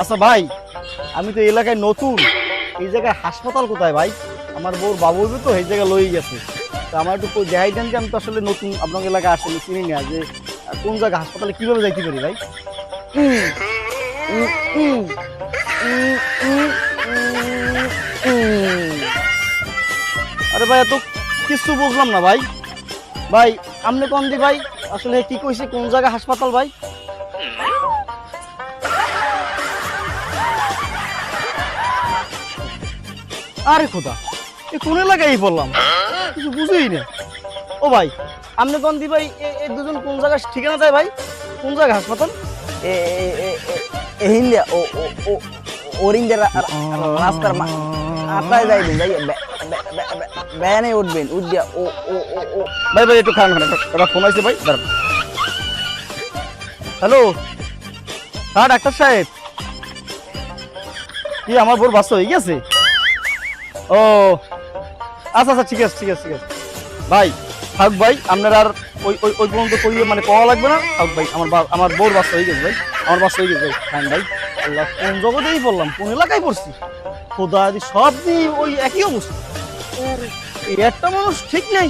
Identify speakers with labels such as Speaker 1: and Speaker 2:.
Speaker 1: আচ্ছা ভাই, আমি তো এলাকায় নতুন, এই জায়গায় হাসপাতাল কোথায় ভাই? আমার বউর বাবু হইবে তো এই জায়গায় লই গেছে। তো আমার একটু দেখাই দেন যে আমি তো আসলে নতুন আপনার এলাকায় আসলে চিনি না যে কোন জায়গায় হাসপাতালে কিভাবে যাইতে পারি ভাই? উম, উম, উম, উম, উম, উম, উম। আরে ভাই এত কিছু বুঝলাম না ভাই। ভাই আপনি কোন দি ভাই, আসলে কি কইছে কোন জায়গায় হাসপাতাল ভাই? আরে খোদা, এ কোন এলাকায় বললাম, কিছু বুঝেই না। ও ভাই আপনি কোন দি ভাই, এই দুজন কোন জায়গায় ঠিকানা দেয় ভাই? কোন জায়গায় হাসপাতাল?
Speaker 2: এ এ এ হিন্দে ও ও ও ওরিঙ্গের রাস্তার মাথায় যাইবেন যাই ব্যানে উঠবেন উঠিয়া ও ও ও ও
Speaker 1: ভাই ভাই একটু খান খান, একটা ফোন আসছে ভাই, দাঁড়ান। হ্যালো, হ্যাঁ ডাক্তার সাহেব, কি আমার বোর বাচ্চা হয়ে গেছে? ও আচ্ছা আচ্ছা, ঠিক আছে ঠিক আছে ঠিক আছে ভাই। থাক ভাই, আপনার আর ওই ওই ওই পর্যন্ত কইয়ে মানে পাওয়া লাগবে না। থাক ভাই, আমার বোর বাচ্চা হয়ে গেছে ভাই, আমার বাচ্চা হয়ে গেছে ভাই। খান ভাই। আল্লাহ, কোন জগতেই পড়লাম, কোন এলাকায় পড়ছি? খোদা, সব দিয়ে ওই একই অবস্থা। এই একটা মানুষ ঠিক নেই।